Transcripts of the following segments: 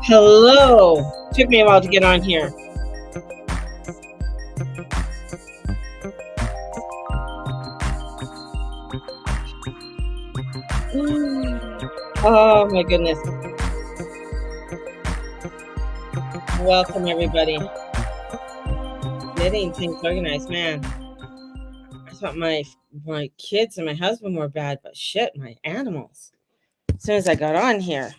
Hello. Took me a while to get on here. Oh my goodness. Welcome everybody. Getting things organized, man. I thought my kids and my husband were bad, but shit, my animals. As soon as I got on here,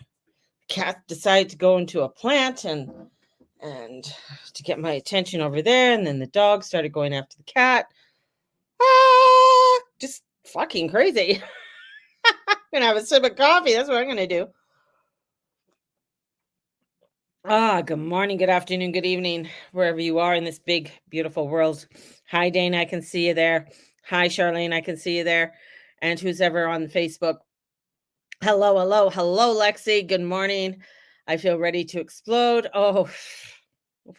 cat decided to go into a plant and to get my attention over there, and then the dog started going after the cat. Just fucking crazy. I'm gonna have a sip of coffee. That's what I'm gonna do. Good morning, good afternoon, good evening, wherever you are in this big, beautiful world. Hi, Dana, I can see you there. Hi, Charlene, I can see you there. And who's ever on Facebook. Hello, hello, hello, Lexi. Good morning. I feel ready to explode. Oh,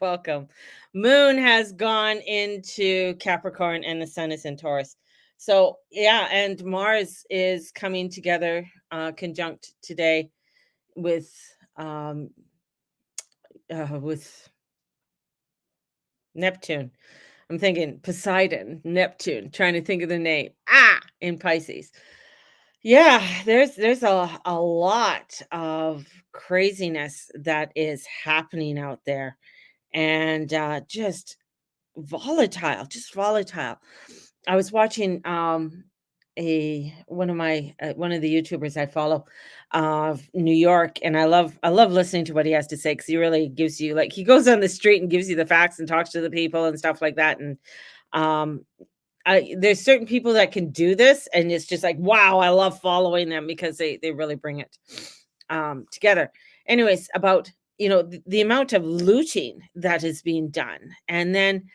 welcome. Moon has gone into Capricorn and the sun is in Taurus. So, yeah, and Mars is coming together conjunct today with with Neptune. I'm thinking Poseidon, Neptune, trying to think of the name. In Pisces. Yeah, there's a lot of craziness that is happening out there and just volatile. I was watching a one of the YouTubers I follow of New York, and I love listening to what he has to say because he really gives you like he goes on the street and gives you the facts and talks to the people and stuff like that. And um there's certain people that can do this, and it's just like wow, I love following them because they really bring it together. Anyways, about the amount of looting that is being done, and then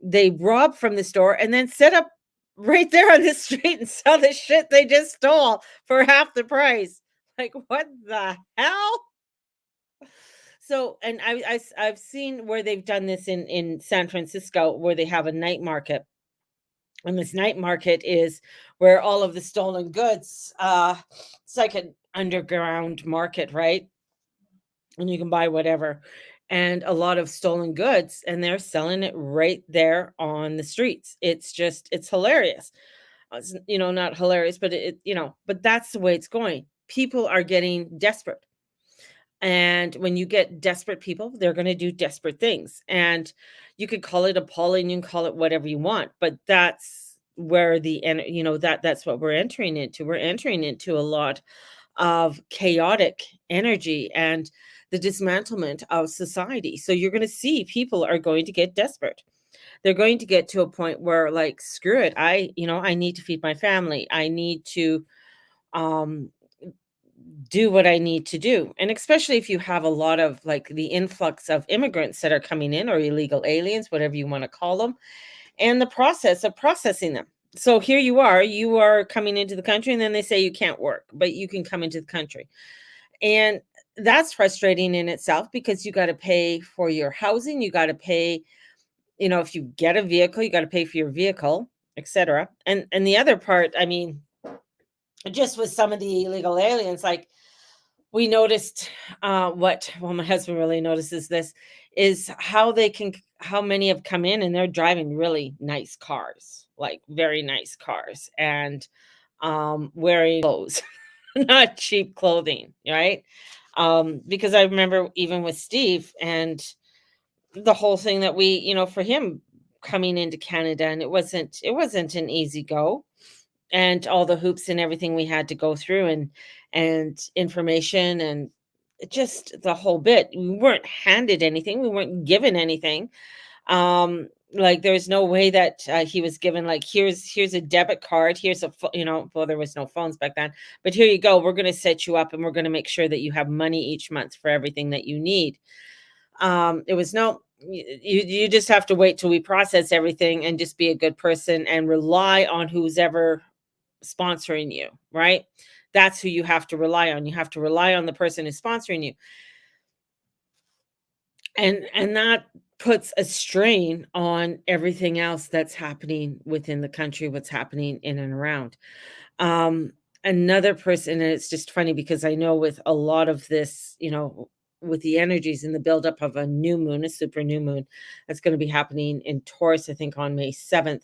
they rob from the store and then set up right there on the street and sell the shit they just stole for half the price. Like, what the hell? So, and I've seen where they've done this in San Francisco, where they have a night market, and this night market is where all of the stolen goods. It's like an underground market, right? And you can buy whatever, and a lot of stolen goods, and they're selling it right there on the streets. It's hilarious. It's, not hilarious, but but that's the way it's going. People are getting desperate. And when you get desperate people, they're going to do desperate things. And you could call it appalling, you can call it whatever you want, but that's where that's what we're entering into. We're entering into a lot of chaotic energy and the dismantlement of society. So you're going to see people are going to get desperate. They're going to get to a point where like screw it. I need to feed my family. I need to um do what I need to do. And especially if you have a lot of like the influx of immigrants that are coming in or illegal aliens, whatever you want to call them, and the process of processing them. So here you are coming into the country, and then they say you can't work, but you can come into the country. And that's frustrating in itself because you got to pay for your housing, you got to pay, if you get a vehicle, you got to pay for your vehicle, etc. And the other part, I mean, just with some of the illegal aliens, like we noticed my husband really notices this is how many have come in and they're driving really nice cars, like very nice cars, and wearing clothes, not cheap clothing, right? Because I remember even with Steve and the whole thing that for him coming into Canada, and it wasn't an easy go, and all the hoops and everything we had to go through, and information, and just the whole bit. We weren't handed anything, we weren't given anything. Like there's no way that he was given like here's a debit card, here's well, there was no phones back then, but here you go, we're going to set you up and we're going to make sure that you have money each month for everything that you need. It was no, you just have to wait till we process everything and just be a good person and rely on who's ever sponsoring you, right? That's who you have to rely on. You have to rely on the person who's sponsoring you. And that puts a strain on everything else that's happening within the country, what's happening in and around. Another person, and it's just funny because I know with a lot of this, with the energies and the buildup of a new moon, a super new moon that's going to be happening in Taurus, I think on May 7th.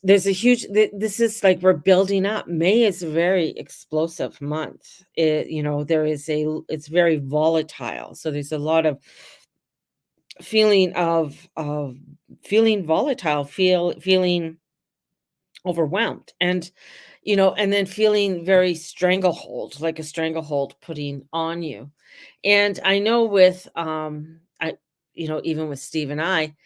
There's a huge this is like we're building up. May is a very explosive month. There is it's very volatile. So there's a lot of feeling of feeling volatile, feeling overwhelmed, and then feeling very stranglehold, like a stranglehold putting on you. And I know with I even with Steve and I,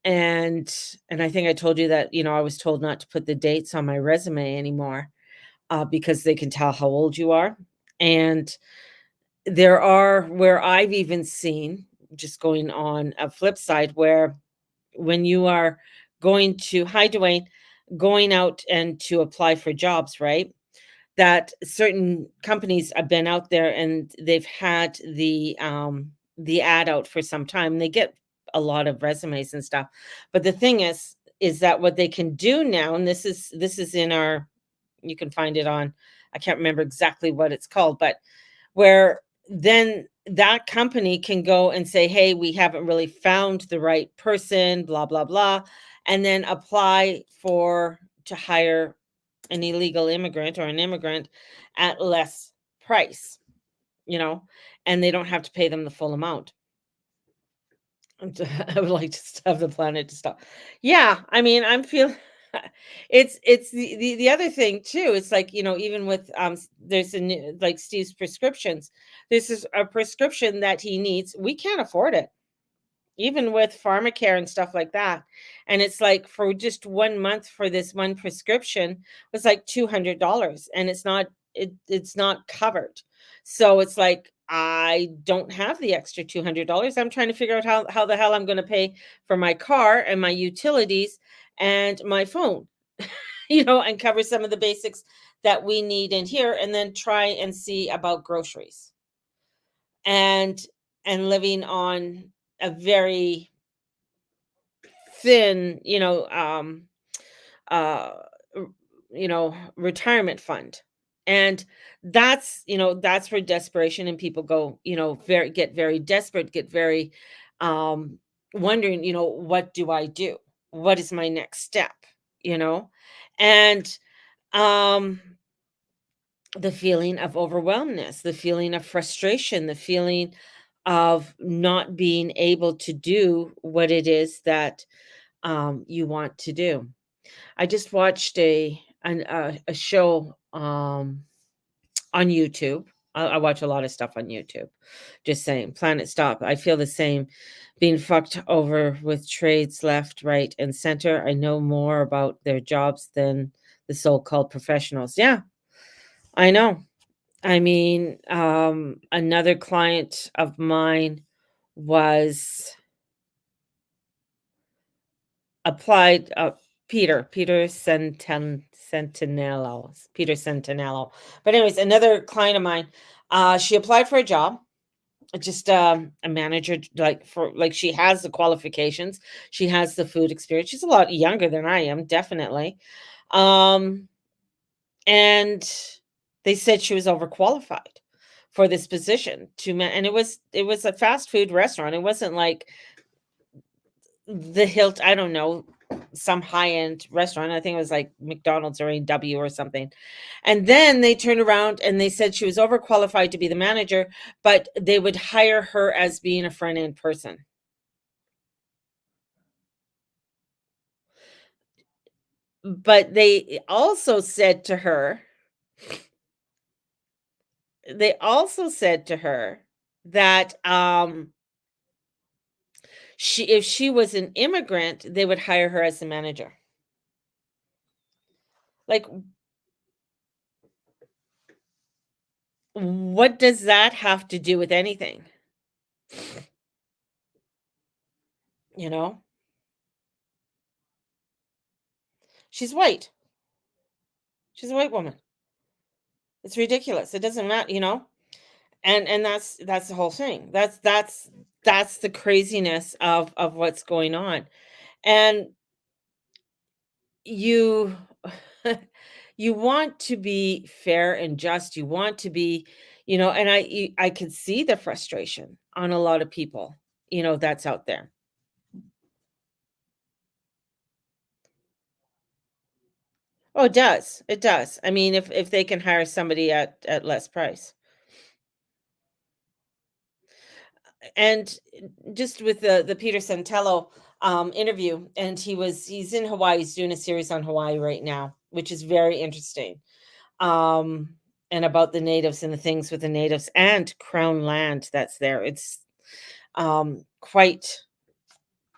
and I think I told you that, I was told not to put the dates on my resume anymore, because they can tell how old you are. And there are where I've even seen, just going on a flip side, where when you are going to hi Dwayne, going out and to apply for jobs, right? That certain companies have been out there and they've had the ad out for some time. They get a lot of resumes and stuff. But the thing is that what they can do now, and this is in our, you can find it on, I can't remember exactly what it's called, but where then that company can go and say, "Hey, we haven't really found the right person, blah blah blah," and then apply for to hire an illegal immigrant or an immigrant at less price, you know, and they don't have to pay them the full amount. I would like to have the planet to stop. Yeah, I mean, I'm feeling it's the other thing too. It's like, even with there's a new, like Steve's prescriptions. This is a prescription that he needs. We can't afford it, even with pharmacare and stuff like that. And it's like for just 1 month for this one prescription was like $200, and it's not covered. So it's like I don't have the extra $200. I'm trying to figure out how the hell I'm going to pay for my car and my utilities and my phone, and cover some of the basics that we need in here, and then try and see about groceries and living on a very thin, uh, r retirement fund. And that's where desperation and people go, get very desperate, get very, um, wondering, "What do I do? What is my next step?" You know? And, um, the feeling of overwhelmness, the feeling of frustration, the feeling of not being able to do what it is that, you want to do. I just watched a show, on YouTube. I watch a lot of stuff on YouTube. Just saying, Planet Stop. I feel the same, being fucked over with trades left, right, and center. I know more about their jobs than the so-called professionals. Yeah, I know. I mean, another client of mine was applied, Peter Centinelo. But anyways, another client of mine, she applied for a job, just, a manager, she has the qualifications, she has the food experience, she's a lot younger than I am, definitely. Um, and they said she was overqualified for this position and it was a fast food restaurant, it wasn't like the Hilt I don't know, some high-end restaurant. I think it was like McDonald's or A&W or something. And then they turned around and they said she was overqualified to be the manager, but they would hire her as being a front-end person. But they also said to her that, if she was an immigrant, they would hire her as the manager. Like, what does that have to do with anything? You know? She's white. She's a white woman. It's ridiculous. It doesn't matter. And that's the whole thing. That's the craziness of what's going on. And you you want to be fair and just. You want to be, And I could see the frustration on a lot of people, that's out there. Oh, it does. It does. I mean, if they can hire somebody at less price. And just with the Peter Santello interview, and he's in Hawaii. He's doing a series on Hawaii right now, which is very interesting. Um, and about the natives and the things with the natives and crown land that's there. It's quite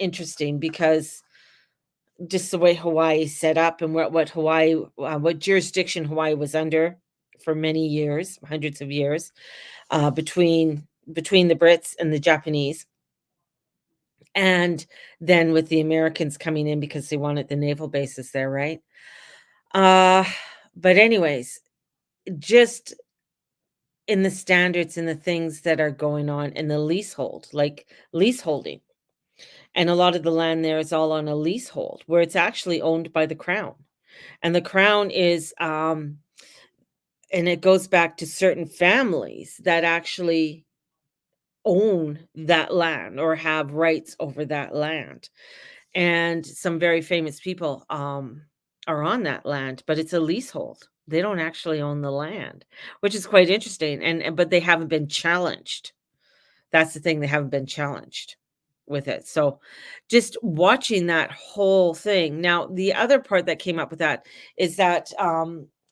interesting because just the way Hawaii is set up and what jurisdiction Hawaii was under for many years, hundreds of years, between the Brits and the Japanese, and then with the Americans coming in because they wanted the naval bases there, right? Uh, but anyways, just in the standards and the things that are going on in the leasehold, like leaseholding. And a lot of the land there is all on a leasehold where it's actually owned by the crown. And the crown is and it goes back to certain families that actually own that land or have rights over that land. And some very famous people are on that land, but it's a leasehold. They don't actually own the land, which is quite interesting. But they haven't been challenged. That's the thing, they haven't been challenged with it. So, just watching that whole thing. Now, the other part that came up with that is that,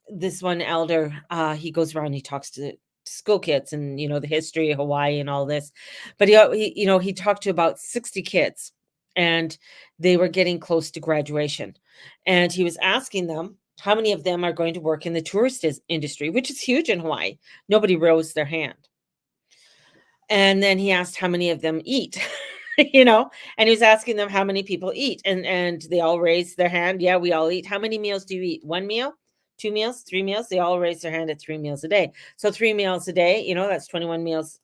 this one elder, he goes around, he talks to school kids and, the history of Hawaii and all this. But he talked to about 60 kids, and they were getting close to graduation. And he was asking them how many of them are going to work in the tourist industry, which is huge in Hawaii. Nobody rose their hand. And then he asked how many of them eat, and he was asking them how many people eat, and they all raised their hand. Yeah, we all eat. How many meals do you eat? One meal, two meals, three meals? They all raised their hand at 3 meals a day. So 3 meals a day, that's 21 meals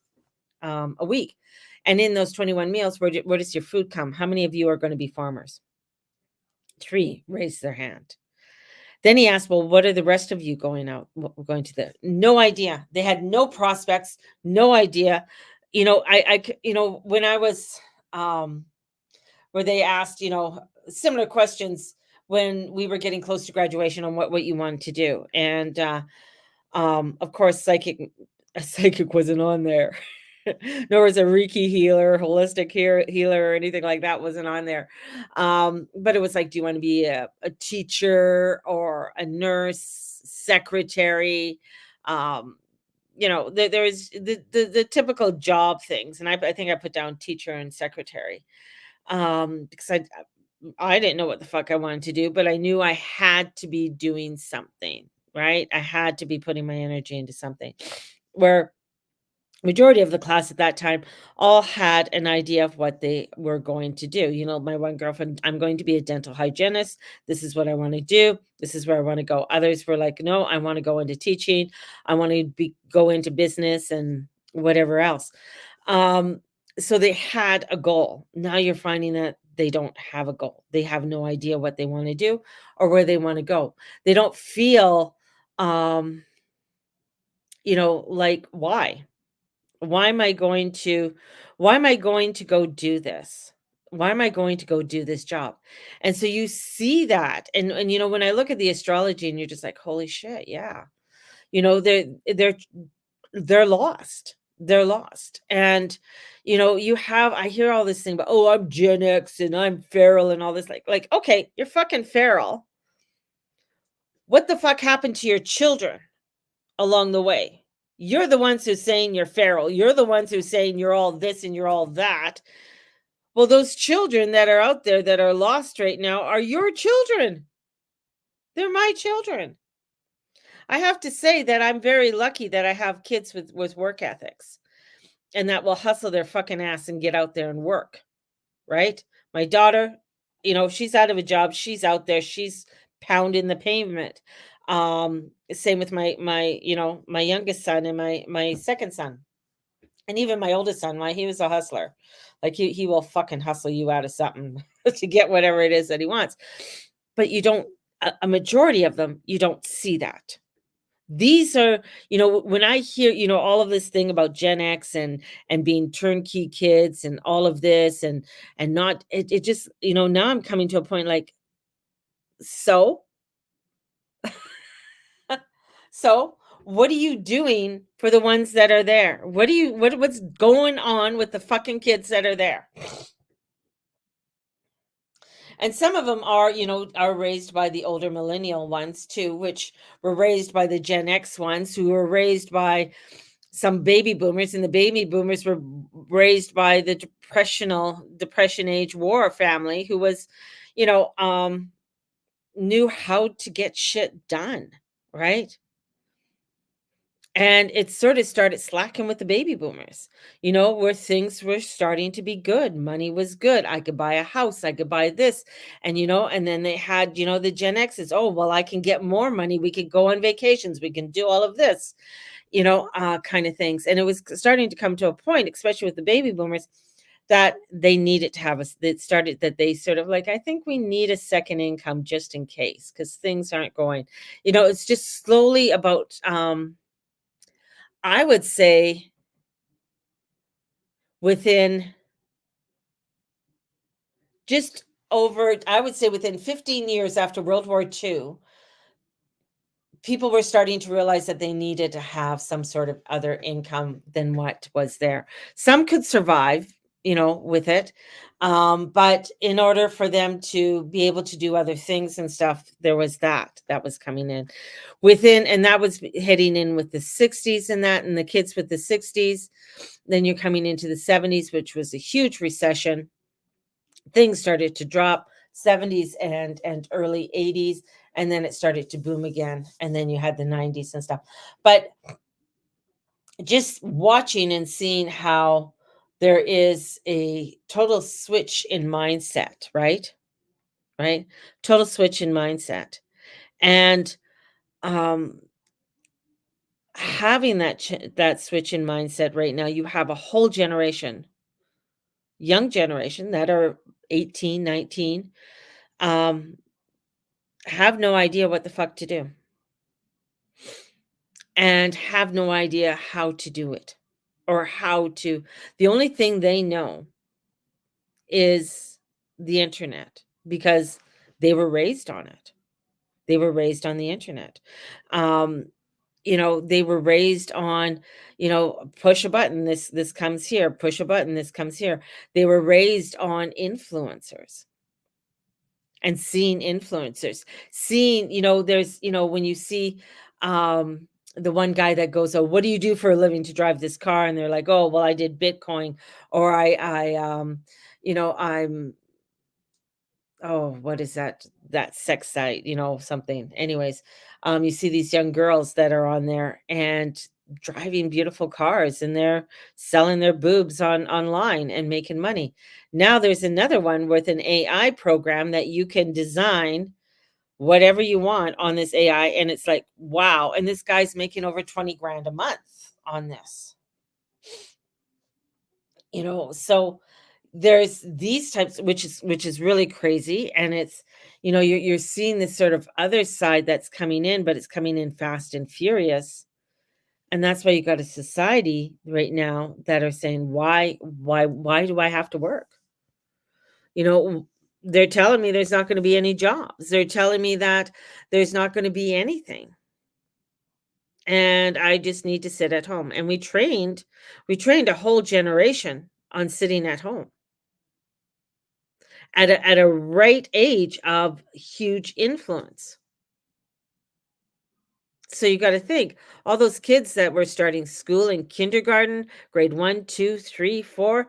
a week. And in those 21 meals, where does your food come? How many of you are going to be farmers? Three raised their hand. Then he asked, well, what are the rest of you going to the? No idea. They had no prospects, no idea. When I was, um, where they asked, similar questions when we were getting close to graduation on what you wanted to do. And, of course, a psychic wasn't on there. Nor was a Reiki healer, holistic healer, or anything like that wasn't on there. But it was like, do you want to be a teacher or a nurse, secretary? Um, there's the typical job things, and I think I put down teacher and secretary, because I didn't know what the fuck I wanted to do, but I knew I had to be doing something, right? I had to be putting my energy into something. Where majority of the class at that time all had an idea of what they were going to do. My one girlfriend, I'm going to be a dental hygienist. This is what I want to do. This is where I want to go. Others were like, no, I want to go into teaching. I want to go into business and whatever else. Um, so they had a goal. Now you're finding that they don't have a goal. They have no idea what they want to do or where they want to go. They don't feel, um, like why? Why am I going to why am I going to go do this? Why am I going to go do this job? And so you see that, and when I look at the astrology and you're just like, holy shit, yeah. They're lost. They're lost. And I hear all this thing about, oh, I'm Gen X and I'm feral and all this, like, okay, you're fucking feral. What the fuck happened to your children along the way? You're the ones who's saying you're feral. You're the ones who's saying you're all this and you're all that. Well, those children that are out there that are lost right now are your children. They're my children. I have to say that I'm very lucky that I have kids with work ethics and that will hustle their fucking ass and get out there and work, right? My daughter, she's out of a job. She's out there. She's pounding the pavement. Same with my youngest son and my second son. And even my oldest son, he was a hustler. Like he will fucking hustle you out of something to get whatever it is that he wants. But you don't, a majority of them, you don't see that. These are, when I hear, all of this thing about Gen X and being turnkey kids and all of this and not it just, now I'm coming to a point like, so so what are you doing for the ones that are there? What's going on with the fucking kids that are there? And some of them are, are raised by the older millennial ones too, which were raised by the Gen X ones who were raised by some baby boomers, and the baby boomers were raised by the depression age war family who was, you know, um, knew how to get shit done, right? And it sort of started slacking with the baby boomers, where things were starting to be good. Money was good. I could buy a house. I could buy this. And then they had, the Gen X's. Oh, well, I can get more money. We could go on vacations. We can do all of this, kind of things. And it was starting to come to a point, especially with the baby boomers, that they needed to have that they sort of like, I think we need a second income just in case, because things aren't going, it's just slowly about, I would say within just over I would say within 15 years after World War II, people were starting to realize that they needed to have some sort of other income than what was there. Some could survive, with it. But in order for them to be able to do other things and stuff, there was that was coming in and that was heading in with the 60s and the kids with the 60s. Then you're coming into the 70s, which was a huge recession. Things started to drop 70s and early 80s, and then it started to boom again, and then you had the 90s and stuff. But just watching and seeing how there is a total switch in mindset, right, total switch in mindset. And um having that switch in mindset right now, you have a whole generation, young generation, that are 18, 19, um have no idea what the fuck to do and have no idea how to do it or how to the only thing they know is the internet because they were raised on it. They were raised on the internet. Um, they were raised on, push a button, this comes here, push a button, this comes here. They were raised on influencers and seeing influencers, seeing, there's, when you see the one guy that goes, "Oh, what do you do for a living to drive this car?" And they're like, "Oh, well, I did Bitcoin, or I'm oh, what is that sex site, something." Anyways, you see these young girls that are on there and driving beautiful cars, and they're selling their boobs online and making money. Now there's another one with an AI program that you can design whatever you want on this AI, and it's like, wow, and this guy's making over 20 grand a month on this. So there's these types, which is really crazy, and it's, you're seeing this sort of other side that's coming in, but it's coming in fast and furious. And that's why you got a society right now that are saying, why do I have to work? You know, they're telling me there's not going to be any jobs. They're telling me that there's not going to be anything. And I just need to sit at home. And we trained a whole generation on sitting at home at a right age of huge influence. So you got to think all those kids that were starting school in kindergarten, grade 1, 2, 3, 4,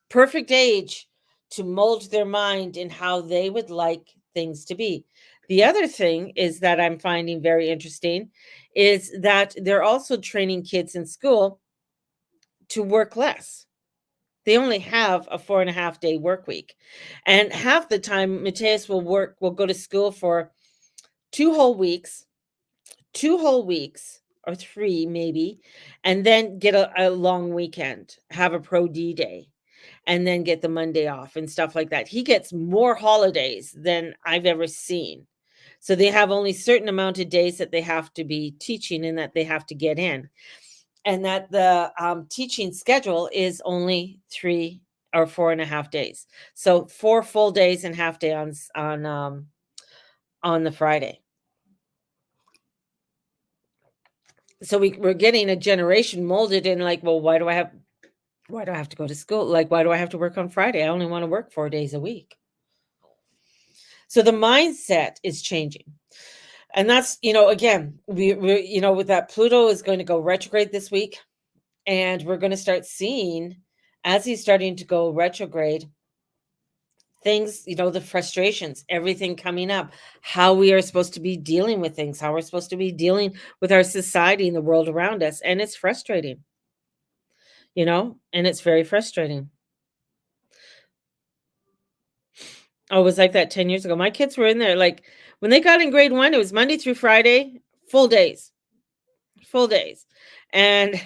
perfect age to mold their mind in how they would like things to be. The other thing is that I'm finding very interesting is that they're also training kids in school to work less. They only have a 4.5-day work week. And half the time, Mateus will go to school for 2 whole weeks, 2 whole weeks, or 3 maybe, and then get a long weekend, have a pro D day, and then get the Monday off and stuff like that. He gets more holidays than I've ever seen. So they have only certain amount of days that they have to be teaching and that they have to get in. And that the teaching schedule is only 3 or 4.5 days. So 4 full days and half day on the Friday. So we're getting a generation molded in like, well, why do I have to go to school? Like, why do I have to work on Friday? I only want to work 4 days a week. So the mindset is changing. And that's, again, with that Pluto is going to go retrograde this week. And we're going to start seeing, as he's starting to go retrograde, things, the frustrations, everything coming up, how we are supposed to be dealing with things, how we're supposed to be dealing with our society and the world around us. And it's frustrating, and it's very frustrating. Oh, it was like that 10 years ago. My kids were in there, like, when they got in grade 1, it was Monday through Friday, full days, full days. And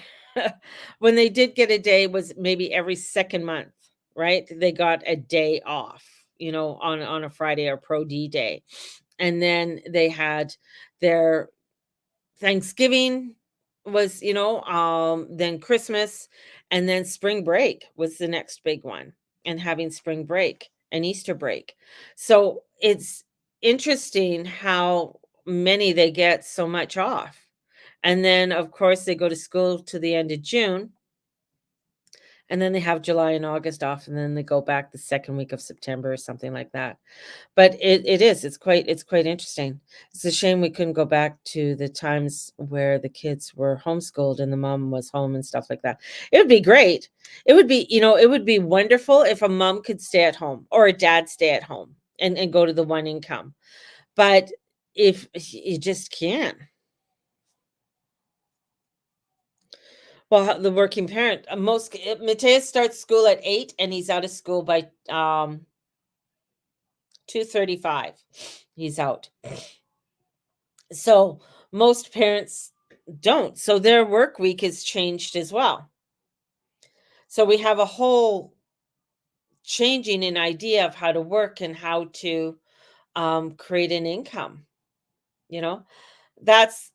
when they did get a day, was maybe every second month, right? They got a day off, on a Friday or Pro D day. And then they had their Thanksgiving was, then Christmas, and then spring break was the next big one, and having spring break and Easter break. So it's interesting how many they get so much off. And then, of course, they go to school to the end of June, and then they have July and August off, and then they go back the second week of September or something like that. But it's quite interesting. It's a shame we couldn't go back to the times where the kids were homeschooled and the mom was home and stuff like that. It would be great. It would be wonderful if a mom could stay at home or a dad stay at home and go to the one income. But if you just can't. Well, the working parent, Mateus starts school at 8 and he's out of school by 2:35. He's out. So most parents don't. So their work week is changed as well. So we have a whole changing in idea of how to work and how to create an income. You know, that's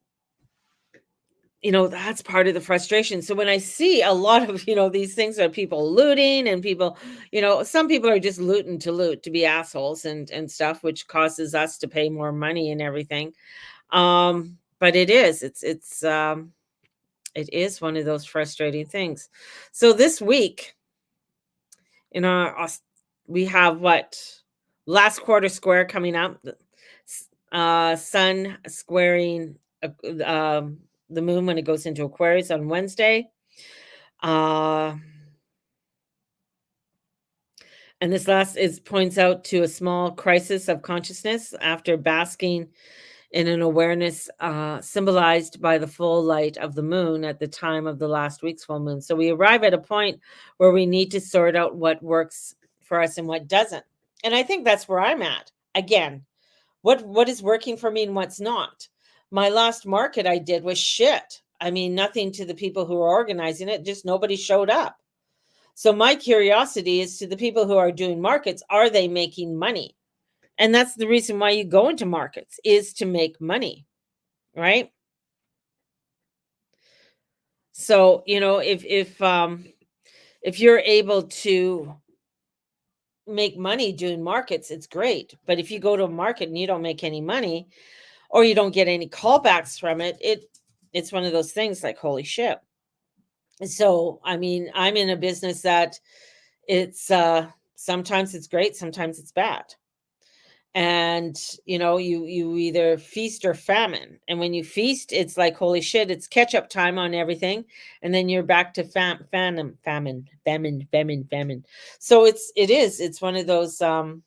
that's part of the frustration. So when I see a lot of these things are people looting and people, some people are just looting to loot, to be assholes and stuff, which causes us to pay more money and everything. But it is one of those frustrating things. So this week in we have what, last quarter square coming up, sun squaring the moon when it goes into Aquarius on Wednesday. Uh, and this last is points out to a small crisis of consciousness after basking in an awareness symbolized by the full light of the moon at the time of the last week's full moon. So we arrive at a point where we need to sort out what works for us and what doesn't. And I think that's where I'm at. Again, what is working for me and what's not. My last market I did was shit. I mean, nothing to the people who are organizing it, just nobody showed up. So my curiosity is to the people who are doing markets, are they making money? And that's the reason why you go into markets, is to make money, right? So, if you're able to make money doing markets, it's great. But if you go to a market and you don't make any money or you don't get any callbacks from it's one of those things like, holy shit. So, I mean, I'm in a business that it's sometimes it's great, sometimes it's bad. And you either feast or famine. And when you feast, it's like, holy shit, it's catch up time on everything, and then you're back to famine. So it's one of those you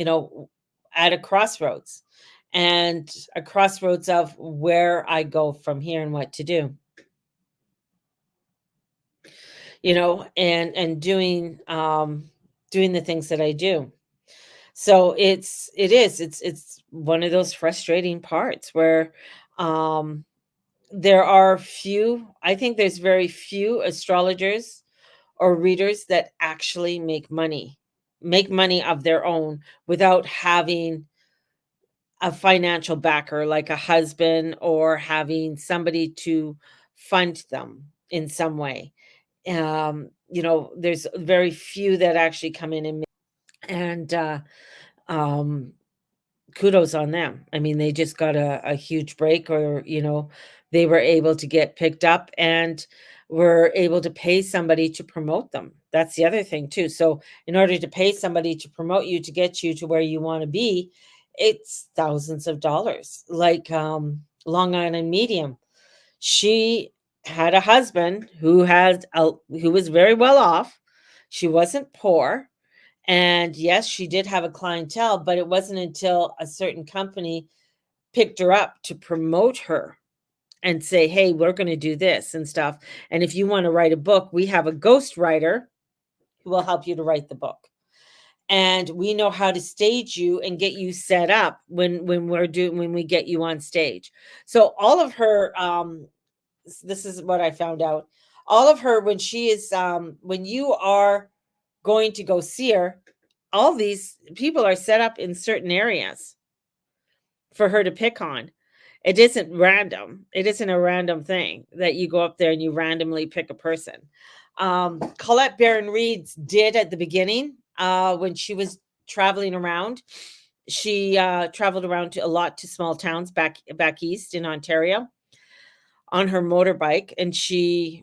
know at a crossroads, and a crossroads of where I go from here and what to do, and doing the things that I do. So it's one of those frustrating parts where um there are few, I think there's very few astrologers or readers that actually make money of their own without having a financial backer, like a husband, or having somebody to fund them in some way. There's very few that actually come in and um, kudos on them. I mean, they just got a huge break, or they were able to get picked up and were able to pay somebody to promote them. That's the other thing too. So in order to pay somebody to promote you to get you to where you want to be, it's thousands of dollars. Like Long Island Medium, she had a husband who was very well off. She wasn't poor, and yes, she did have a clientele, but it wasn't until a certain company picked her up to promote her and say, "Hey, we're going to do this and stuff. And if you want to write a book, we have a ghost writer who will help you to write the book. And we know how to stage you and get you set up when we get you on stage." So all of her this is what I found out. All of her, when you are going to go see her, all these people are set up in certain areas for her to pick on. It isn't random. It isn't a random thing that you go up there and you randomly pick a person. Colette Baron Reeds did at the beginning, when she was traveling around. She traveled around a lot to small towns back east in Ontario on her motorbike, and she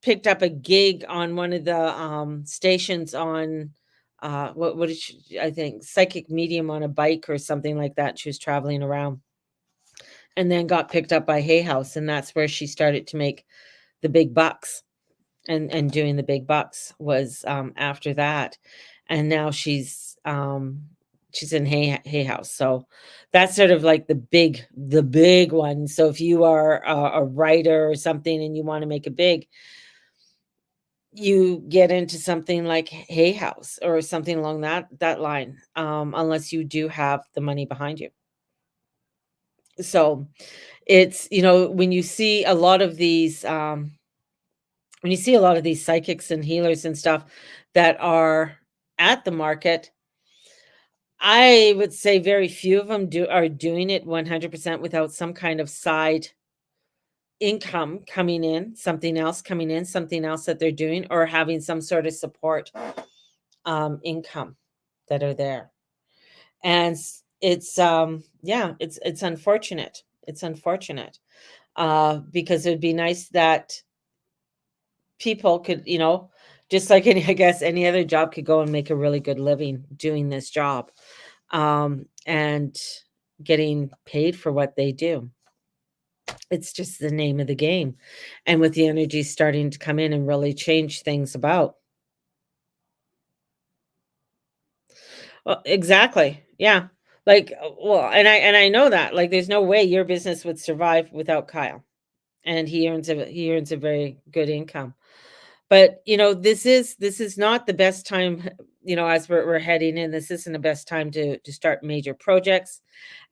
picked up a gig on one of the stations on what is she, I think psychic medium on a bike or something like that. She was traveling around and then got picked up by Hay House, and that's where she started to make the big bucks. And doing the big bucks was after that, and now she's in Hay House. So that's sort of like the big one. So if you are a writer or something and you want to make it big, you get into something like Hay House or something along that line, unless you do have the money behind you. So it's when you see a lot of these psychics and healers and stuff that are at the market, I would say very few of them are doing it 100% without some kind of side income coming in, something else coming in, something else that they're doing, or having some sort of support income that are there. And yeah, it's unfortunate. It's unfortunate, because it would be nice that people could, just like any, I guess, any other job, could go and make a really good living doing this job, and getting paid for what they do. It's just the name of the game. And with the energy starting to come in and really change things about. Well, exactly. Yeah. Like, well, and I know that. Like, there's no way your business would survive without Kyle. And he earns a very good income. But, this is not the best time, as we're heading in. This isn't the best time to start major projects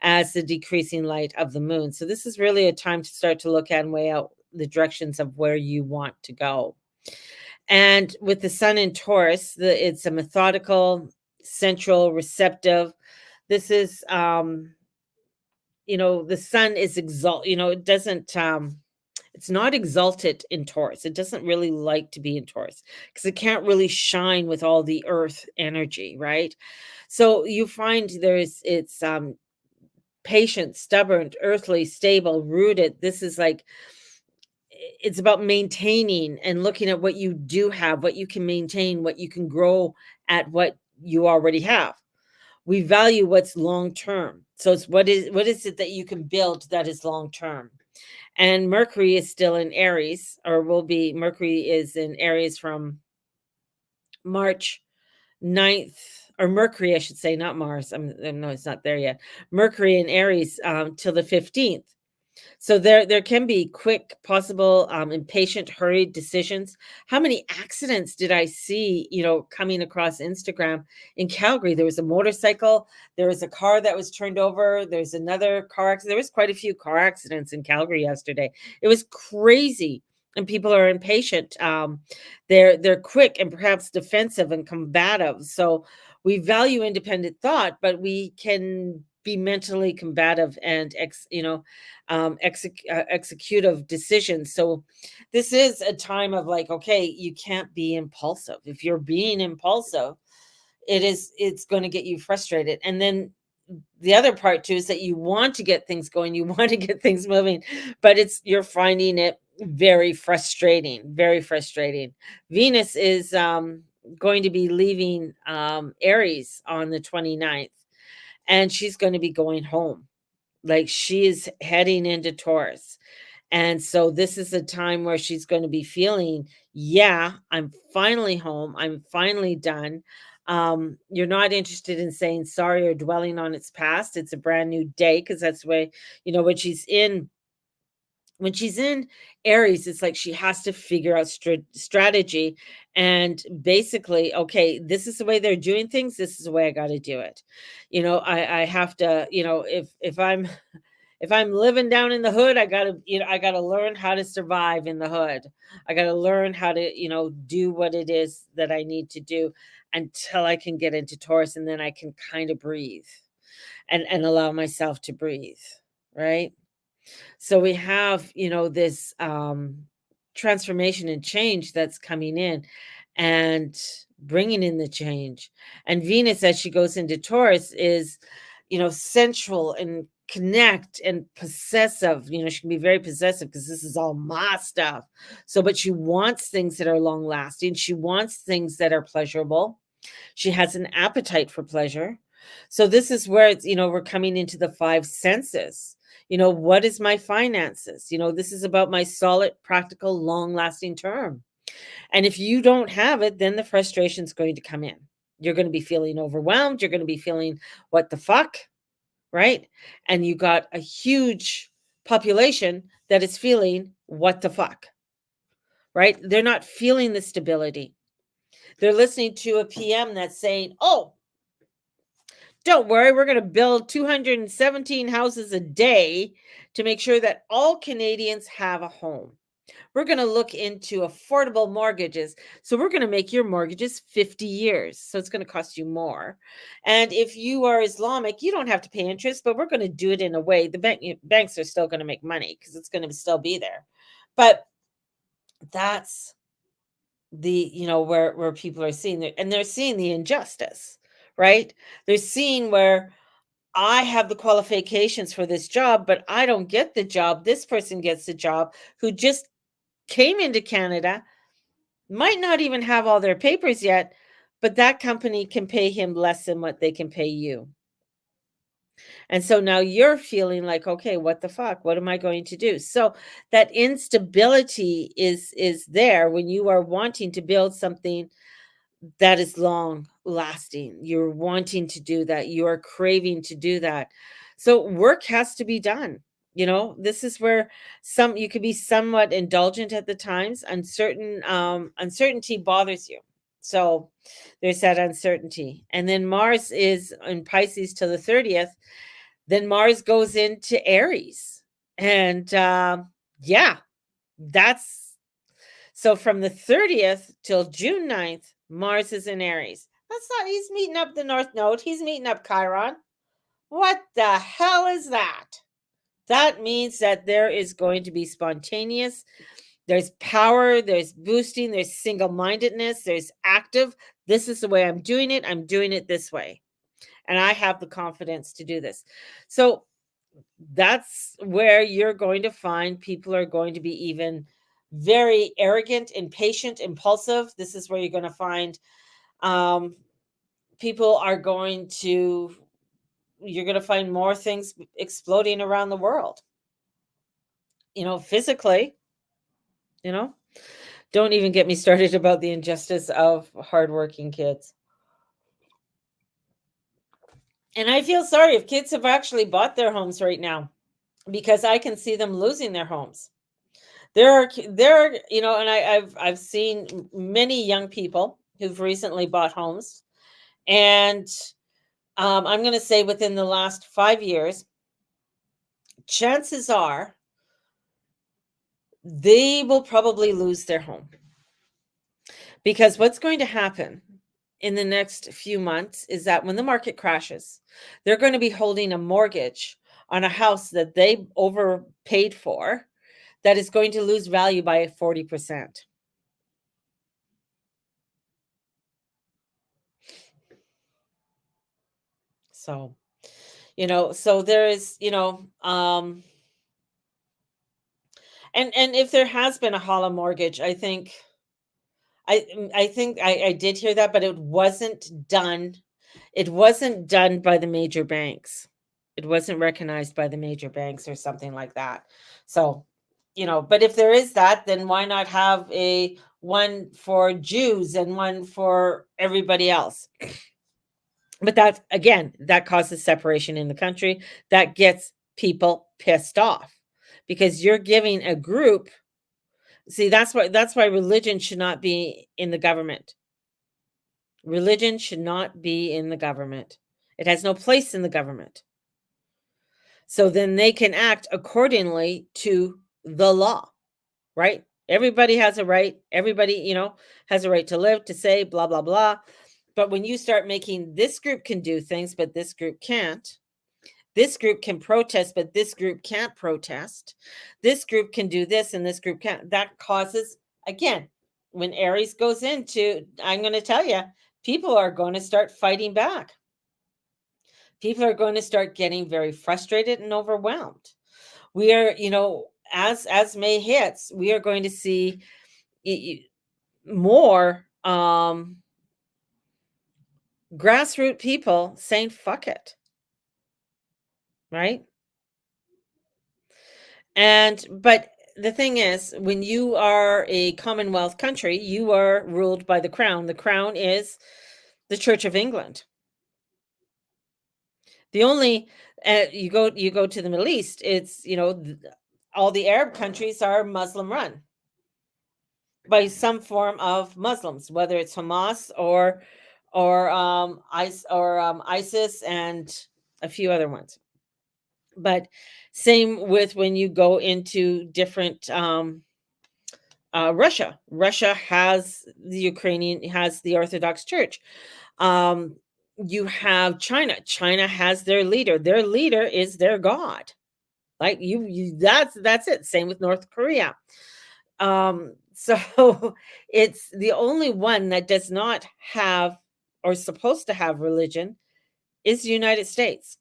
as the decreasing light of the moon. So this is really a time to start to look at and weigh out the directions of where you want to go. And with the sun in Taurus, it's a methodical, central, receptive. This is the sun is it doesn't it's not exalted in Taurus. It doesn't really like to be in Taurus because it can't really shine with all the earth energy, right? So you find it's patient, stubborn, earthly, stable, rooted. This is like it's about maintaining and looking at what you do have, what you can maintain, what you can grow at what you already have. We value what's long term. So it's what is it that you can build that is long term. And Mercury is still in Aries, or will be. Mercury is in Aries from March 9th, or Mercury, I should say, not Mars. No, it's not there yet. Mercury in Aries till the 15th. So there can be quick, possible, impatient, hurried decisions. How many accidents did I see, coming across Instagram in Calgary? There was a motorcycle, there was a car that was turned over, there's another car accident. There was quite a few car accidents in Calgary yesterday. It was crazy. And people are impatient. They're quick and perhaps defensive and combative. So we value independent thought, but we can be mentally combative and executive decisions. So this is a time of like, okay, you can't be impulsive. If you're being impulsive, it's going to get you frustrated. And then the other part too is that you want to get things going, you want to get things moving, but you're finding it very frustrating, very frustrating. Venus is going to be leaving Aries on the 29th, and she's going to be going home. Like, she is heading into Taurus. And so this is a time where she's going to be feeling, yeah, I'm finally home. I'm finally done. You're not interested in saying sorry or dwelling on its past. It's a brand new day, because that's the way, when she's in Aries, it's like she has to figure out strategy, and basically, okay, this is the way they're doing things. This is the way I got to do it. I have to, if I'm living down in the hood, I gotta learn how to survive in the hood. I gotta learn how to, do what it is that I need to do until I can get into Taurus, and then I can kind of breathe and allow myself to breathe. Right. So we have, this transformation and change that's coming in and bringing in the change. And Venus, as she goes into Taurus, is, sensual and connect and possessive. She can be very possessive because this is all my stuff. So, but she wants things that are long lasting. She wants things that are pleasurable. She has an appetite for pleasure. So this is where we're coming into the five senses. What is my finances? This is about my solid, practical, long lasting term. And if you don't have it, then the frustration is going to come in. You're going to be feeling overwhelmed. You're going to be feeling, what the fuck? Right? And you got a huge population that is feeling, what the fuck? Right? They're not feeling the stability. They're listening to a PM that's saying, oh, don't worry, we're going to build 217 houses a day to make sure that all Canadians have a home. We're going to look into affordable mortgages. So we're going to make your mortgages 50 years. So it's going to cost you more. And if you are Islamic, you don't have to pay interest, but we're going to do it in a way banks are still going to make money because it's going to still be there. But that's where people are seeing it, and they're seeing the injustice, right? They're seeing where I have the qualifications for this job, but I don't get the job. This person gets the job who just came into Canada, might not even have all their papers yet, but that company can pay him less than what they can pay you. And so now you're feeling like, okay, what the fuck? What am I going to do? So that instability is there when you are wanting to build something that is long lasting. You're wanting to do that. You are craving to do that. So work has to be done. This is where you could be somewhat indulgent at the times. Uncertainty bothers you. So there's that uncertainty. And then Mars is in Pisces till the 30th. Then Mars goes into Aries. And yeah, that's so from the 30th till June 9th, Mars is in Aries. He's meeting up the North Node. He's meeting up Chiron. What the hell is that? That means that there is going to be spontaneous, there's power, there's boosting, there's single mindedness, there's active. This is the way I'm doing it. I'm doing it this way. And I have the confidence to do this. So that's where you're going to find people are going to be even very arrogant, impatient, impulsive. This is where you're going to find um, people are going to, you're going to find more things exploding around the world, physically, you know. Don't even get me started about the injustice of hardworking kids. And I feel sorry if kids have actually bought their homes right now, because I can see them losing their homes. And I've seen many young people who've recently bought homes, and I'm going to say within the last 5 years, chances are they will probably lose their home, because what's going to happen in the next few months is that when the market crashes, they're going to be holding a mortgage on a house that they overpaid for that is going to lose value by 40%. So, so there is, and if there has been a hollow mortgage, I did hear that, but it wasn't done by the major banks. It wasn't recognized by the major banks or something like that. So, but if there is that, then why not have a one for Jews and one for everybody else? But that again, that causes separation in the country. That gets people pissed off because you're giving a group. See, that's why religion should not be in the government. Religion should not be in the government. It has no place in the government. So then they can act accordingly to the law, right? Everybody has a right. Everybody, has a right to live, to say, blah, blah, blah. But when you start making this group can do things, but this group can't, this group can protest, but this group can't protest, this group can do this and this group can't, that causes, again, when Aries goes into, I'm going to tell you, people are going to start fighting back. People are going to start getting very frustrated and overwhelmed. We are, as May hits, we are going to see more grassroots people saying fuck it, right? But the thing is, when you are a Commonwealth country, you are ruled by the crown. The crown is the Church of England. The only you go to the Middle East, it's all the Arab countries are Muslim run by some form of Muslims, whether it's Hamas or ISIS and a few other ones. But same with when you go into different Russia has the Orthodox Church. You have China has their leader is their god. Like that's it. Same with North Korea. So it's the only one that does not have or supposed to have religion is the United States.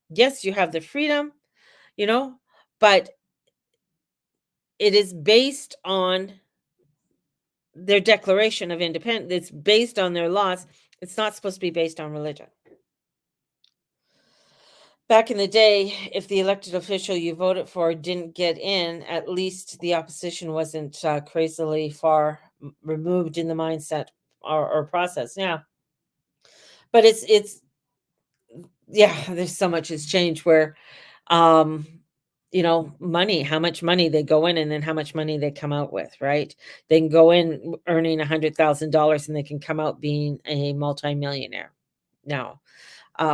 Yes, you have the freedom, but it is based on their Declaration of Independence. It's based on their laws. It's not supposed to be based on religion. Back in the day, if the elected official you voted for didn't get in, at least the opposition wasn't crazily far removed in the mindset or process. Yeah, but it's yeah. There's so much has changed where, um, money, how much money they go in, and then how much money they come out with. Right? They can go in earning $100,000, and they can come out being a multimillionaire now.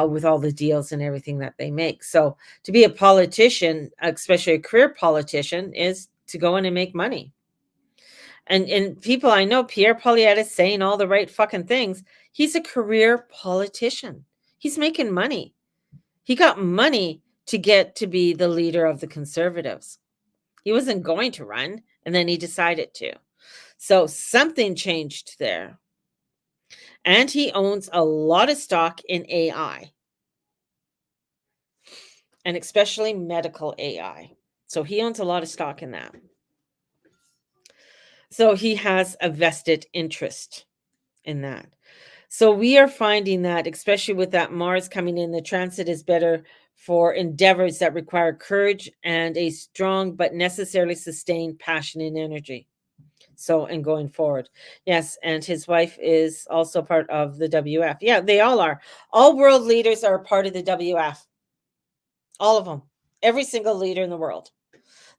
With all the deals and everything that they make. So to be a politician, especially a career politician, is to go in and make money. And people I know, Pierre Poilievre is saying all the right fucking things. He's a career politician. He's making money. He got money to get to be the leader of the Conservatives. He wasn't going to run, and then he decided to. So something changed there. And he owns a lot of stock in AI. And especially medical AI. So he owns a lot of stock in that. So he has a vested interest in that. So we are finding that, especially with that Mars coming in, the transit is better for endeavors that require courage and a strong but necessarily sustained passion and energy. So, and going forward. Yes, and his wife is also part of the WF. Yeah, they all are. All world leaders are part of the WF. All of them. Every single leader in the world.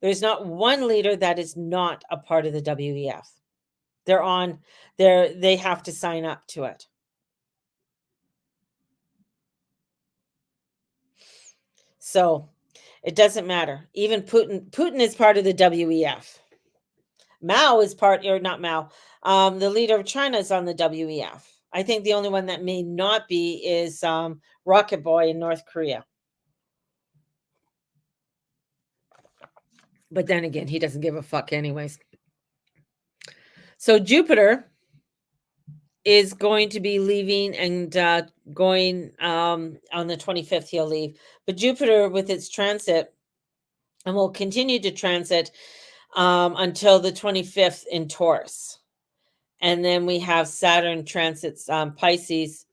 There's not one leader that is not a part of the WEF. They have to sign up to it. So it doesn't matter. Even Putin is part of the WEF. Mao is part, or not Mao. The leader of China is on the WEF. I think the only one that may not be is Rocket Boy in North Korea. But then again, he doesn't give a fuck anyways. So Jupiter is going to be leaving and going on the 25th, he'll leave. But Jupiter, with its transit, and will continue to transit until the 25th in Taurus. And then we have Saturn transits Pisces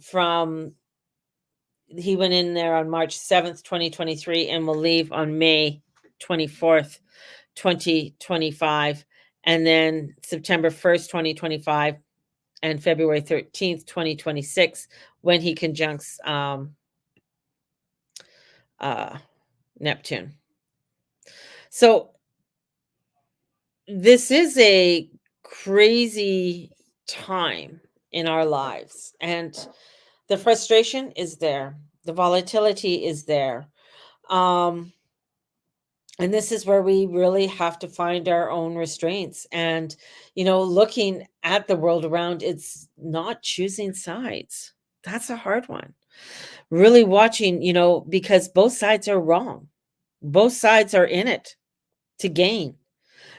from, he went in there on March 7th, 2023, and will leave on May 24th, 2025. And then September 1st, 2025, and February 13th, 2026, when he conjuncts Neptune. So this is a crazy time in our lives, and the frustration is there, the volatility is there, and this is where we really have to find our own restraints. And looking at the world around, it's not choosing sides. That's a hard one. Really watching, because both sides are wrong. Both sides are in it to gain.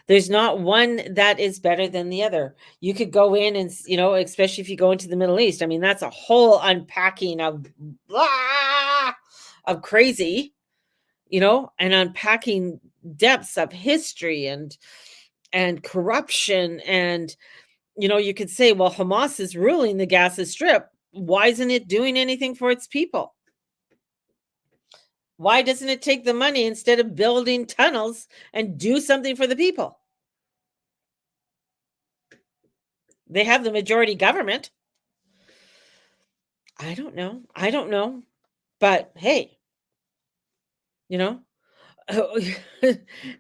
There's not one that is better than the other. You could go in and, especially if you go into the Middle East, I mean, that's a whole unpacking of crazy, and unpacking depths of history and corruption. And, you could say, well, Hamas is ruling the Gaza Strip. Why isn't it doing anything for its people? Why doesn't it take the money instead of building tunnels and do something for the people? They have the majority government. I don't know. But hey, and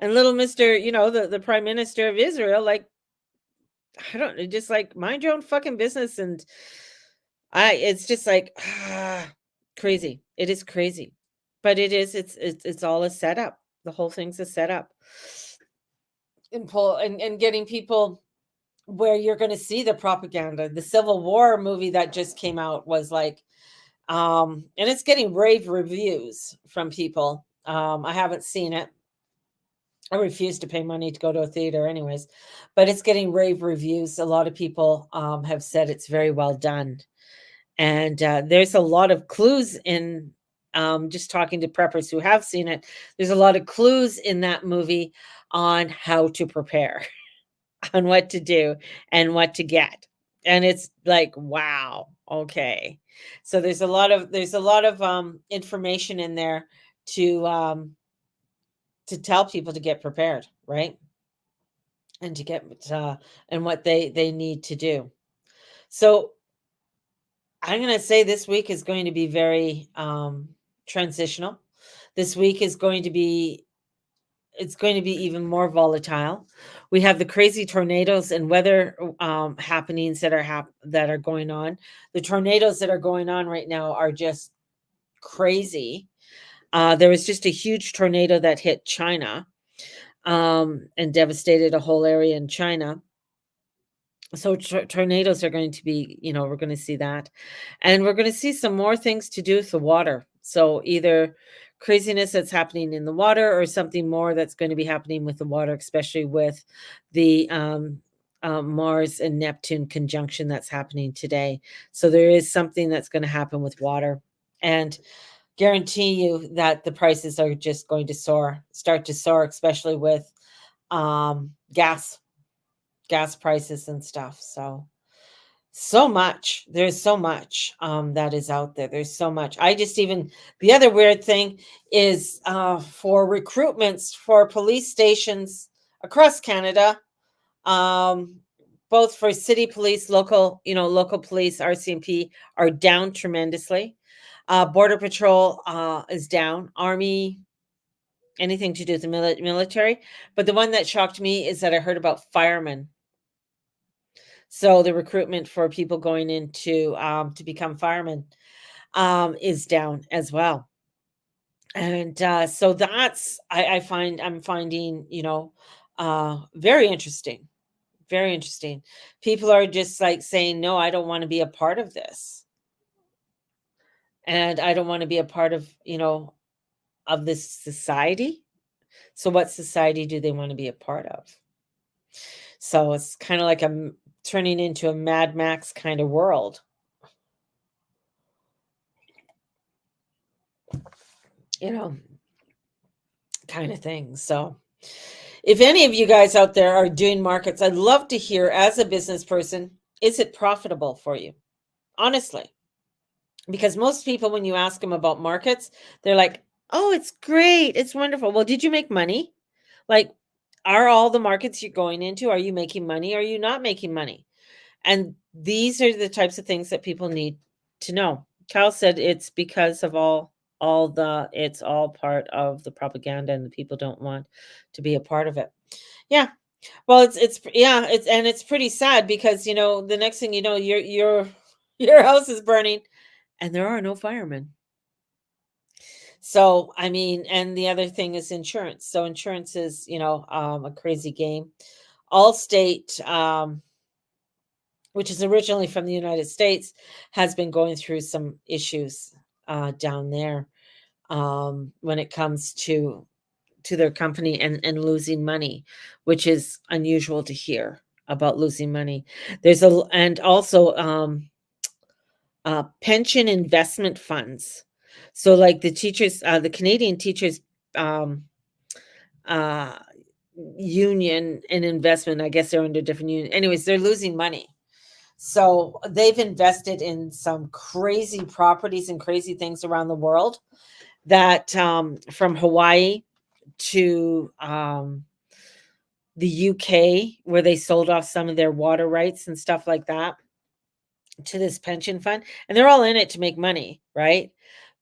little Mr., the prime minister of Israel, like, I don't know, just like, mind your own fucking business. And it's just like, crazy. It is crazy. But it's all a setup. The whole thing's a setup. And getting people where you're going to see the propaganda. The Civil War movie that just came out was like, and it's getting rave reviews from people. I haven't seen it. I refuse to pay money to go to a theater anyways, but it's getting rave reviews. A lot of people have said it's very well done. And there's a lot of clues in, just talking to preppers who have seen it, there's a lot of clues in that movie on how to prepare, on what to do and what to get. And it's like, wow, okay. So there's a lot of information in there to tell people to get prepared, right? And to get and what they need to do. So I'm going to say this week is going to be very transitional. This week is going to be, it's going to be even more volatile. We have the crazy tornadoes and weather happenings that are going on. The tornadoes that are going on right now are just crazy. There was just a huge tornado that hit China and devastated a whole area in China. So tornadoes are going to be, we're going to see that. And we're going to see some more things to do with the water. So either craziness that's happening in the water or something more that's going to be happening with the water, especially with the Mars and Neptune conjunction that's happening today. So there is something that's going to happen with water. And guarantee you that the prices are just going to start to soar, especially with gas prices and stuff. So much. There's so much that is out there. There's so much. The other weird thing is for recruitments for police stations across Canada, both for city police, local police, RCMP are down tremendously. Border Patrol is down. Army, anything to do with the military. But the one that shocked me is that I heard about firemen. So the recruitment for people going into to become firemen is down as well. And so that's I'm finding very interesting, Very interesting. People are just like saying, no, I don't want to be a part of this. And I don't want to be a part of this society. So what society do they want to be a part of? So it's kind of like turning into a Mad Max kind of world, you know, kind of thing. So if any of you guys out there are doing markets, I'd love to hear as a business person, is it profitable for you? Honestly, because most people, when you ask them about markets, they're like, oh, it's great. It's wonderful. Well, did you make money? Like, are all the markets you're going into, are you making money? Are you not making money? And these are the types of things that people need to know. Kyle said it's because of it's all part of the propaganda and the people don't want to be a part of it. Yeah. Well, it's pretty sad because the next thing you know, your house is burning and there are no firemen. So, I mean, and the other thing is insurance. So insurance is, a crazy game. Allstate, which is originally from the United States, has been going through some issues down there when it comes to their company and losing money, which is unusual to hear about losing money. And also pension investment funds. So, like the Canadian teachers um, uh, union and investment, I guess they're under different union. Anyways, they're losing money. So they've invested in some crazy properties and crazy things around the world that from Hawaii to the UK, where they sold off some of their water rights and stuff like that to this pension fund. And they're all in it to make money, right?